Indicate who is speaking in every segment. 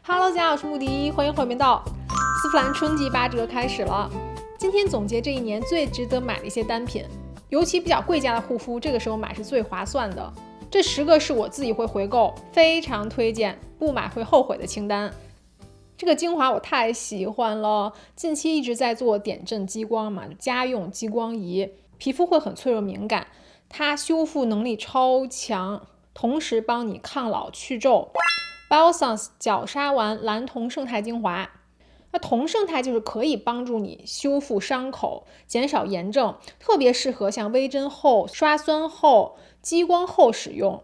Speaker 1: Hello， 大家好，我是穆迪，欢迎回到丝芙兰春季8折开始了。今天总结这一年最值得买的一些单品，尤其比较贵价的护肤，这个时候买是最划算的。这10个是我自己会回购，非常推荐，不买会后悔的清单。这个精华我太喜欢了，近期一直在做点阵激光嘛，家用激光仪，皮肤会很脆弱敏感，它修复能力超强，同时帮你抗老去皱。Biossance 角鲨烷蓝铜胜肽精华，那铜胜肽就是可以帮助你修复伤口，减少炎症，特别适合像微针后、刷酸后、激光后使用。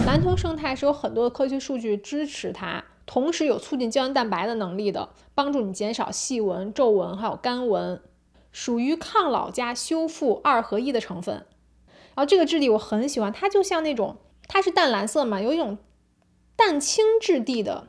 Speaker 1: 蓝铜胜肽是有很多的科学数据支持它，同时有促进胶原蛋白的能力的，帮助你减少细纹、皱纹还有干纹，属于抗老加修复2合1的成分。然后这个质地我很喜欢，它就像那种，它是淡蓝色嘛，有一种淡青质地的，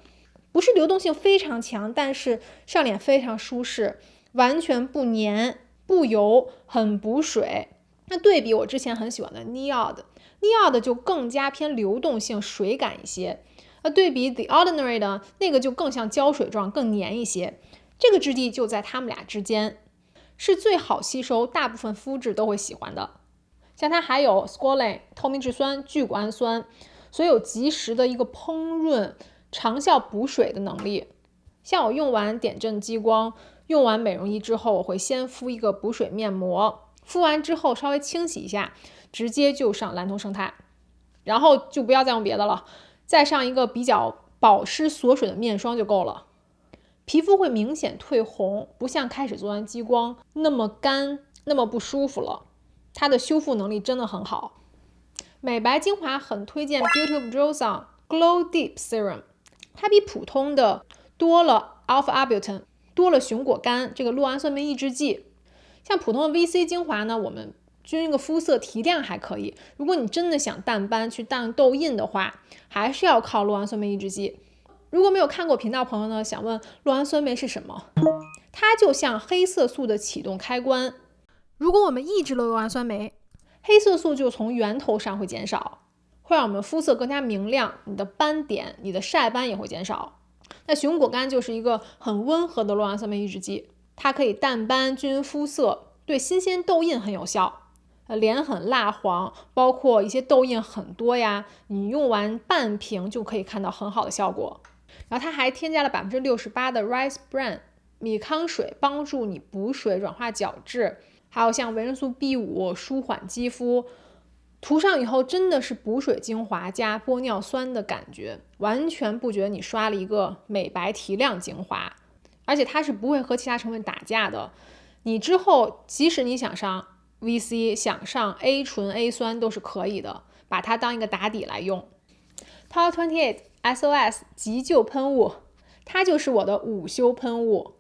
Speaker 1: 不是流动性非常强，但是上脸非常舒适，完全不黏不油，很补水。那对比我之前很喜欢的 NIOD 就更加偏流动性水感一些，对比 The Ordinary 的那个就更像胶水状，更黏一些。这个质地就在它们俩之间，是最好吸收，大部分肤质都会喜欢的。像它还有 Squalane 透明质酸、聚谷氨酸，所以有及时的一个烹饪、长效补水的能力。像我用完点阵激光、用完美容仪之后，我会先敷一个补水面膜，敷完之后稍微清洗一下，直接就上蓝铜胜肽，然后就不要再用别的了，再上一个比较保湿锁水的面霜就够了。皮肤会明显褪红，不像开始做完激光那么干，那么不舒服了。它的修复能力真的很好。美白精华很推荐 Beauty of Joseon Glow Deep Serum， 它比普通的多了 Alpha Arbutin， 多了熊果苷这个酪氨酸酶抑制剂。像普通的 VC 精华呢，我们均一个肤色提亮还可以，如果你真的想淡斑去淡痘印的话，还是要靠酪氨酸酶抑制剂。如果没有看过频道朋友呢，想问酪氨酸酶是什么？它就像黑色素的启动开关，如果我们抑制了酪氨酸酶，黑色素就从源头上会减少，会让我们肤色更加明亮，你的斑点、你的晒斑也会减少。那熊果苷就是一个很温和的酪氨酸酶抑制剂，它可以淡斑、均匀肤色，对新鲜痘印很有效。脸很蜡黄，包括一些痘印很多呀，你用完半瓶就可以看到很好的效果。然后它还添加了68%的 rice bran 米糠水，帮助你补水、软化角质，还有像维生素 B5 舒缓肌肤。涂上以后真的是补水精华加玻尿酸的感觉，完全不觉得你刷了一个美白提亮精华，而且它是不会和其他成分打架的。你之后即使你想上 VC 想上 A 醇 A 酸都是可以的，把它当一个打底来用。Tower 28 SOS 急救喷雾，它就是我的午休喷雾，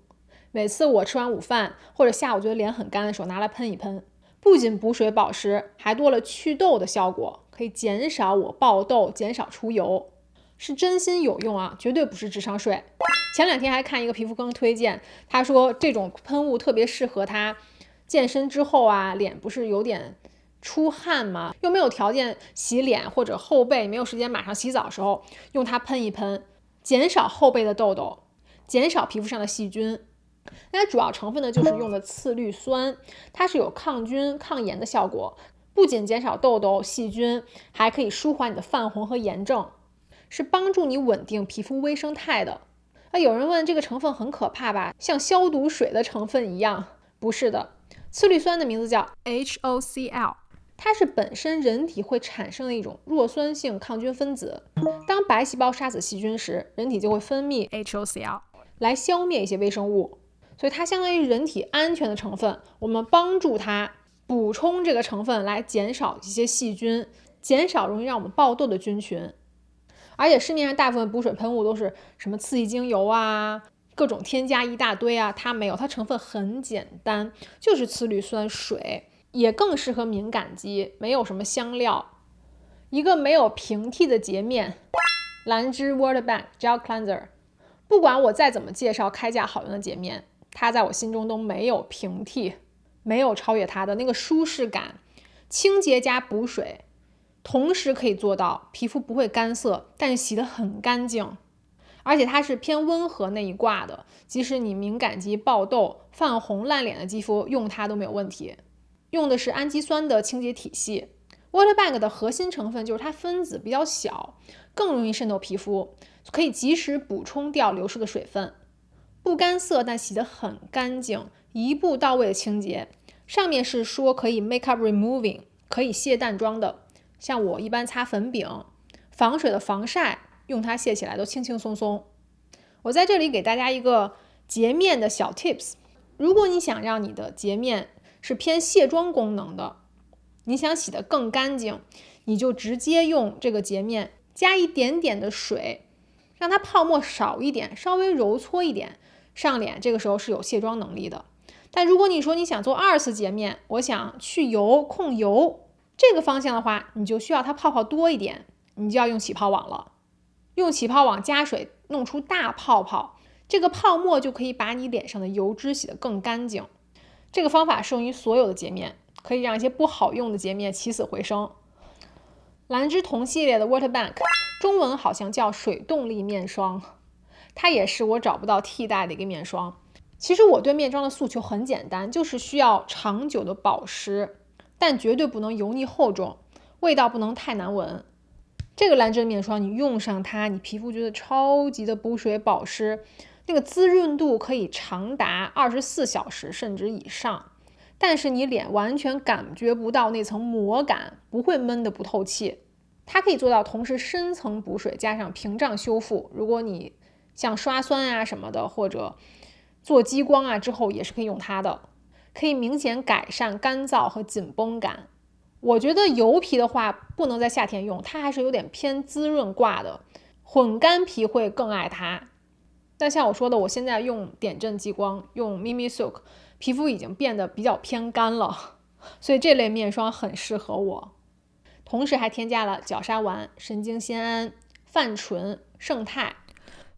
Speaker 1: 每次我吃完午饭或者下午觉得脸很干的时候拿来喷一喷，不仅补水保湿，还多了祛痘的效果，可以减少我爆痘，减少出油，是真心有用啊，绝对不是智商税。前2天还看一个皮肤科推荐，他说这种喷雾特别适合他健身之后啊，脸不是有点出汗吗？又没有条件洗脸或者后背没有时间马上洗澡的时候，用它喷一喷，减少后背的痘痘，减少皮肤上的细菌。那主要成分呢就是用的次氯酸，它是有抗菌抗炎的效果，不仅减少痘痘细菌，还可以舒缓你的泛红和炎症，是帮助你稳定皮肤微生态的。有人问这个成分很可怕吧，像消毒水的成分一样？不是的，次氯酸的名字叫 HOCl， 它是本身人体会产生的一种弱酸性抗菌分子，当白细胞杀死细菌时，人体就会分泌 HOCl 来消灭一些微生物，所以它相当于人体安全的成分，我们帮助它补充这个成分来减少一些细菌，减少容易让我们爆痘的菌群。而且市面上大部分补水喷雾都是什么刺激精油啊，各种添加一大堆啊，它没有，它成分很简单，就是次氯酸水，也更适合敏感肌，没有什么香料。一个没有平替的洁面，兰芝 Water Bank Gel Cleanser， 不管我再怎么介绍开价好用的洁面，它在我心中都没有平替，没有超越它的那个舒适感，清洁加补水，同时可以做到皮肤不会干涩，但是洗得很干净。而且它是偏温和那一挂的，即使你敏感肌、爆痘、泛红、烂脸的肌肤用它都没有问题。用的是氨基酸的清洁体系。Waterbank 的核心成分就是它分子比较小，更容易渗透皮肤，可以及时补充掉流失的水分。不干涩，但洗得很干净，一步到位的清洁。上面是说可以 makeup removing， 可以卸淡妆的。像我一般擦粉饼，防水的防晒，用它卸起来都轻轻松松。我在这里给大家一个洁面的小 tips， 如果你想让你的洁面是偏卸妆功能的，你想洗得更干净，你就直接用这个洁面加一点点的水，让它泡沫少一点，稍微揉搓一点，上脸这个时候是有卸妆能力的。但如果你说你想做2次洁面，我想去油控油这个方向的话，你就需要它泡泡多一点，你就要用起泡网了。用起泡网加水弄出大泡泡，这个泡沫就可以把你脸上的油脂洗得更干净。这个方法适用于所有的洁面，可以让一些不好用的洁面起死回生。兰芝同系列的 Waterbank 中文好像叫水动力面霜，它也是我找不到替代的一个面霜。其实我对面霜的诉求很简单，就是需要长久的保湿，但绝对不能油腻厚重，味道不能太难闻。这个兰芝面霜你用上它，你皮肤觉得超级的补水保湿，那个滋润度可以长达24小时甚至以上，但是你脸完全感觉不到那层膜感，不会闷得不透气。它可以做到同时深层补水加上屏障修复，如果你像刷酸啊什么的，或者做激光啊之后也是可以用它的，可以明显改善干燥和紧绷感。我觉得油皮的话不能在夏天用，它还是有点偏滋润挂的，混干皮会更爱它。但像我说的，我现在用点阵激光，用 Mimi Silk， 皮肤已经变得比较偏干了，所以这类面霜很适合我。同时还添加了角鲨烷、神经酰胺、泛醇、胜肽，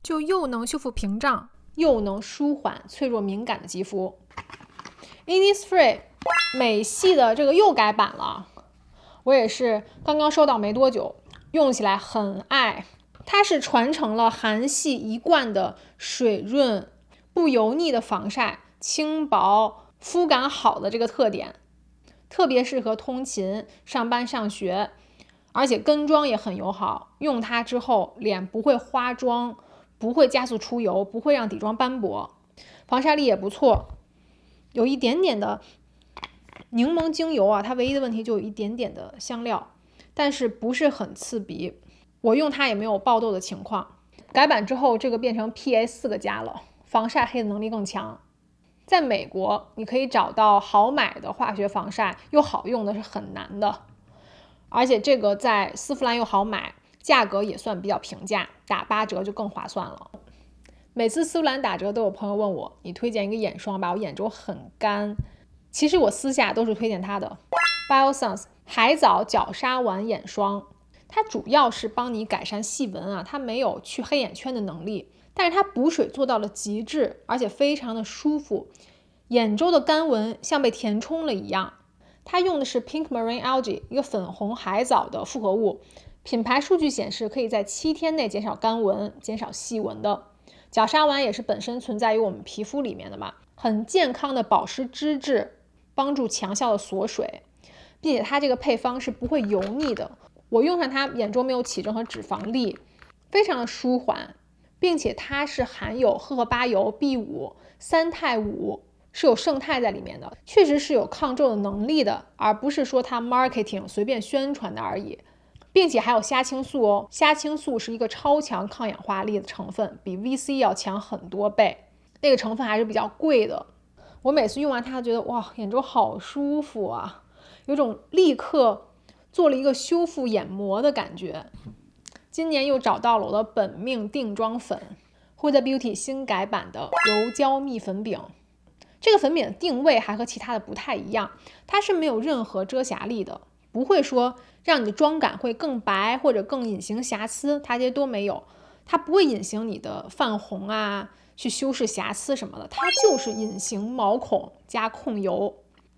Speaker 1: 就又能修复屏障，又能舒缓脆弱敏感的肌肤。Innisfree 美系的这个又改版了，我也是刚刚收到没多久，用起来很爱。它是传承了韩系一贯的水润、不油腻的防晒、轻薄、肤感好的这个特点，特别适合通勤、上班、上学，而且跟妆也很友好。用它之后，脸不会花妆，不会加速出油，不会让底妆斑驳，防晒力也不错。有一点点的柠檬精油啊，它唯一的问题就有一点点的香料，但是不是很刺鼻。我用它也没有爆痘的情况。改版之后，这个变成 PA4 个加了，防晒黑的能力更强。在美国，你可以找到好买的化学防晒又好用的是很难的，而且这个在丝芙兰又好买，价格也算比较平价，打8折就更划算了。每次丝芙兰打折都有朋友问我，你推荐一个眼霜吧，我眼周很干。其实我私下都是推荐它的 Biossance 海藻角鲨烷眼霜，它主要是帮你改善细纹啊，它没有去黑眼圈的能力，但是它补水做到了极致，而且非常的舒服，眼周的干纹像被填充了一样。它用的是 Pink Marine Algae 一个粉红海藻的复合物，品牌数据显示可以在7天内减少干纹、减少细纹的。角鲨烷也是本身存在于我们皮肤里面的嘛，很健康的保湿脂质，帮助强效的锁水，并且它这个配方是不会油腻的。我用上它，眼周没有起任何脂肪粒，非常的舒缓，并且它是含有荷荷巴油 B5、三肽5，是有胜肽在里面的，确实是有抗皱的能力的，而不是说它 marketing 随便宣传的而已。并且还有虾青素哦，虾青素是一个超强抗氧化力的成分，比 VC 要强很多倍，那个成分还是比较贵的。我每次用完它觉得哇，眼周好舒服啊，有种立刻做了一个修复眼膜的感觉。今年又找到了我的本命定妆粉 Huda Beauty 新改版的柔焦蜜粉饼。这个粉饼的定位还和其他的不太一样，它是没有任何遮瑕力的，不会说让你的妆感会更白或者更隐形瑕疵，它这些都没有。它不会隐形你的泛红啊，去修饰瑕疵什么的，它就是隐形毛孔加控油，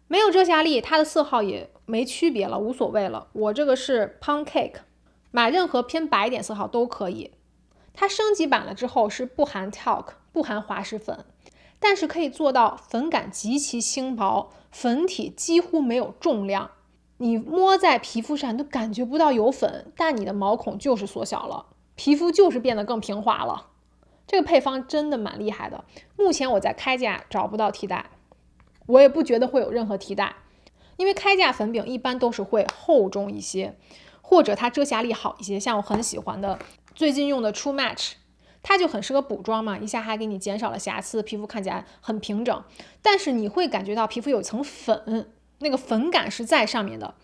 Speaker 1: 没有遮瑕力，它的色号也没区别了，无所谓了。我这个是 Pound Cake， 买任何偏白一点色号都可以。它升级版了之后是不含 talc 不含滑石粉，但是可以做到粉感极其轻薄，粉体几乎没有重量，你摸在皮肤上你都感觉不到有粉，但你的毛孔就是缩小了，皮肤就是变得更平滑了。这个配方真的蛮厉害的，目前我在开价找不到替代，我也不觉得会有任何替代，因为开价粉饼一般都是会厚重一些，或者它遮瑕力好一些，像我很喜欢的最近用的 True Match， 它就很适合补妆嘛，一下还给你减少了瑕疵，皮肤看起来很平整，但是你会感觉到皮肤有一层粉，那个粉感是在上面的。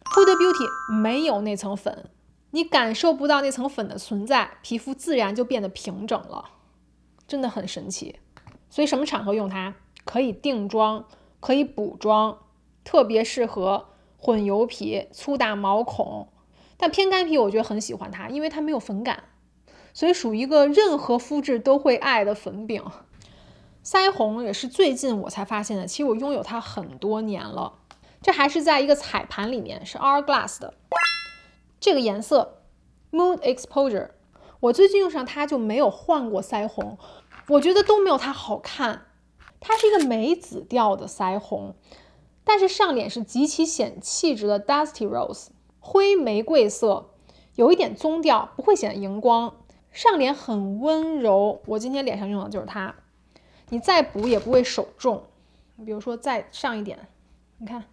Speaker 1: Huda Beauty 没有那层粉，你感受不到那层粉的存在，皮肤自然就变得平整了，真的很神奇。所以什么场合用它？可以定妆，可以补妆，特别适合混油皮、粗大毛孔，但偏干皮我觉得很喜欢它，因为它没有粉感，所以属于一个任何肤质都会爱的粉饼。腮红也是最近我才发现的，其实我拥有它很多年了，这还是在一个彩盘里面，是 Hourglass 的这个颜色 Mood Exposure， 我最近用上它就没有换过腮红，我觉得都没有它好看。它是一个梅子调的腮红，但是上脸是极其显气质的 Dusty Rose 灰玫瑰色，有一点棕调，不会显得荧光，上脸很温柔。我今天脸上用的就是它，你再补也不会手重。比如说再上一点，你看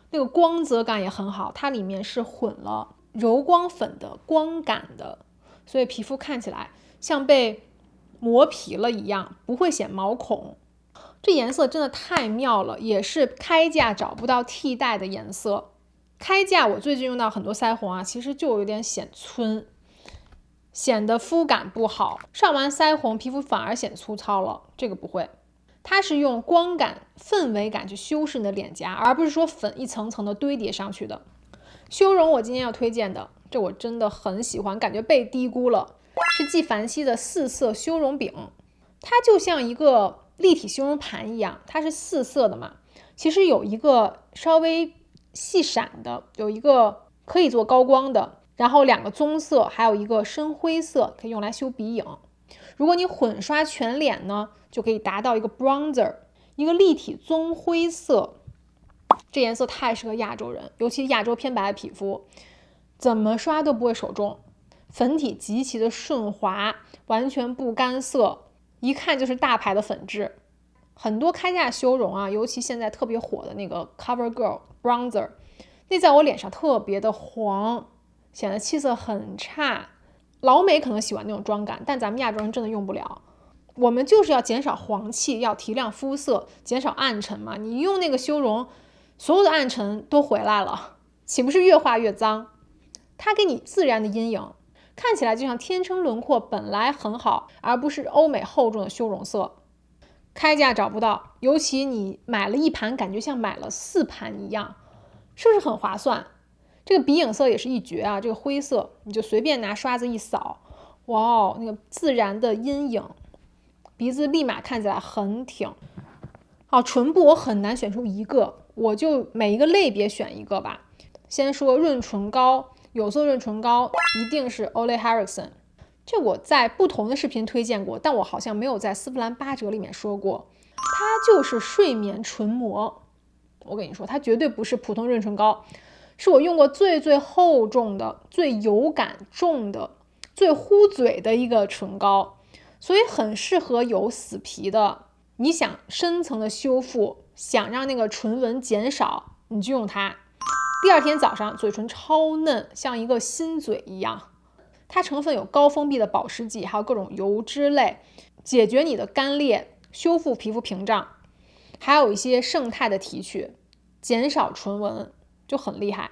Speaker 1: 那个光泽感也很好，它里面是混了柔光粉的光感的，所以皮肤看起来像被磨皮了一样，不会显毛孔。这颜色真的太妙了，也是开价找不到替代的颜色。开价我最近用到很多腮红啊，其实就有点显皴，显得肤感不好，上完腮红皮肤反而显粗糙了，这个不会。它是用光感、氛围感去修饰你的脸颊，而不是说粉一层层的堆叠上去的。修容我今天要推荐的，这我真的很喜欢，感觉被低估了，是纪梵希的4色修容饼。它就像一个立体修容盘一样，它是4色的嘛，其实有一个稍微细闪的，有一个可以做高光的，然后2个棕色，还有一个深灰色可以用来修鼻影。如果你混刷全脸呢，就可以达到一个 bronzer， 一个立体棕灰色。这颜色太适合亚洲人，尤其亚洲偏白的皮肤，怎么刷都不会手重，粉体极其的顺滑，完全不干涩，一看就是大牌的粉质。很多开价修容啊，尤其现在特别火的那个 CoverGirl bronzer， 那在我脸上特别的黄，显得气色很差。老美可能喜欢那种妆感，但咱们亚洲人真的用不了。我们就是要减少黄气，要提亮肤色，减少暗沉嘛。你用那个修容，所有的暗沉都回来了，岂不是越画越脏？它给你自然的阴影，看起来就像天生轮廓本来很好，而不是欧美厚重的修容色。开价找不到，尤其你买了1盘，感觉像买了4盘一样，是不是很划算？这个鼻影色也是一绝啊，这个灰色你就随便拿刷子一扫，哇哦，那个自然的阴影，鼻子立马看起来很挺。好，唇部我很难选出一个，我就每一个类别选一个吧。先说润唇膏，有色润唇膏一定是 Ole Henriksen， 这我在不同的视频推荐过，但我好像没有在丝芙兰8折里面说过。它就是睡眠唇膜，我跟你说，它绝对不是普通润唇膏，是我用过最厚重的、最油感重的、最糊嘴的一个唇膏，所以很适合有死皮的，你想深层的修复，想让那个唇纹减少，你就用它。第二天早上嘴唇超嫩，像一个新嘴一样。它成分有高封闭的保湿剂，还有各种油脂类，解决你的干裂，修复皮肤屏障，还有一些胜肽的提取，减少唇纹，就很厉害。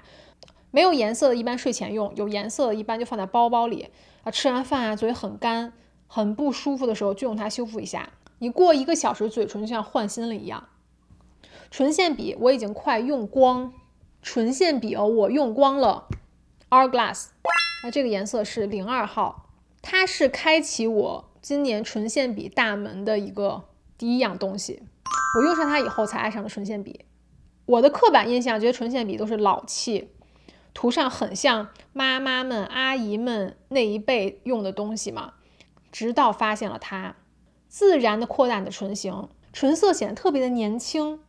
Speaker 1: 没有颜色的一般睡前用，有颜色的一般就放在包包里啊。吃完饭啊，嘴很干很不舒服的时候就用它修复一下，你过1个小时嘴唇就像换新了一样。唇线笔我已经快用光，唇线笔我用光了 Hourglass， 这个颜色是02号，它是开启我今年唇线笔大门的第一样东西。我用上它以后才爱上了唇线笔。我的刻板印象觉得唇线笔都是老气，涂上很像妈妈们、阿姨们那一辈用的东西嘛。直到发现了它，自然的扩大你的唇形，唇色显得特别的年轻。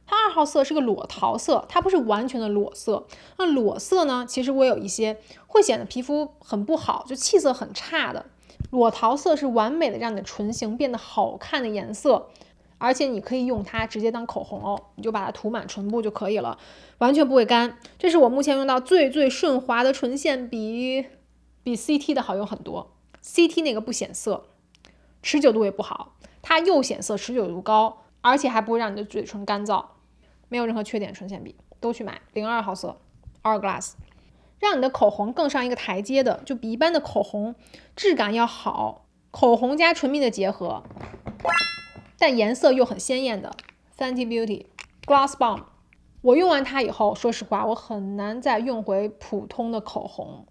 Speaker 1: 它2号色是个裸桃色，它不是完全的裸色。那裸色呢，其实我有一些会显得皮肤很不好，就气色很差的。裸桃色是完美的让你的唇形变得好看的颜色，而且你可以用它直接当口红哦，你就把它涂满唇部就可以了，完全不会干。这是我目前用到最顺滑的唇线，比 CT 的好用很多。CT 那个不显色，持久度也不好，它又显色，持久度高，而且还不会让你的嘴唇干燥，没有任何缺点。唇线笔都去买02号色 Hourglass， 让你的口红更上一个台阶的，就比一般的口红质感要好，口红加唇蜜的结合，但颜色又很鲜艳的 Fenty Beauty Gloss Bomb。 我用完它以后，说实话我很难再用回普通的口红。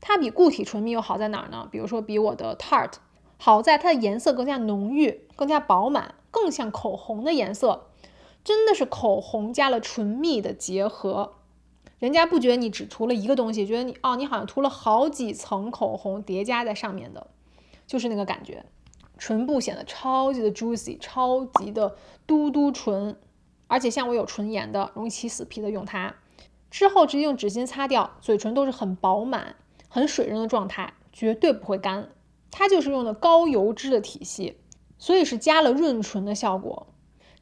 Speaker 1: 它比固体唇蜜又好在哪儿呢？比如说比我的 Tarte 好在它的颜色更加浓郁，更加饱满，更像口红的颜色，真的是口红加了唇蜜的结合。人家不觉得你只涂了一个东西，觉得你好像涂了好几层口红叠加在上面的，就是那个感觉。唇部显得超级的 juicy， 超级的嘟嘟唇，而且像我有唇炎的，容易起死皮的用它，之后直接用纸巾擦掉，嘴唇都是很饱满很水润的状态，绝对不会干。它就是用的高油脂的体系，所以是加了润唇的效果，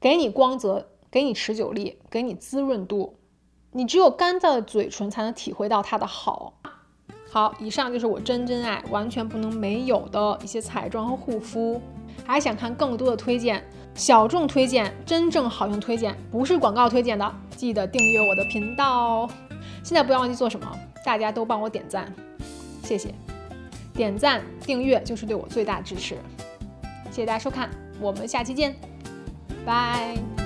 Speaker 1: 给你光泽，给你持久力，给你滋润度。你只有干燥的嘴唇才能体会到它的好。好，以上就是我真爱完全不能没有的一些彩妆和护肤。还想看更多的推荐，小众推荐，真正好用推荐，不是广告推荐的，记得订阅我的频道。现在不要忘记做什么，大家都帮我点赞，谢谢。点赞订阅就是对我最大支持，谢谢大家收看，我们下期见，拜。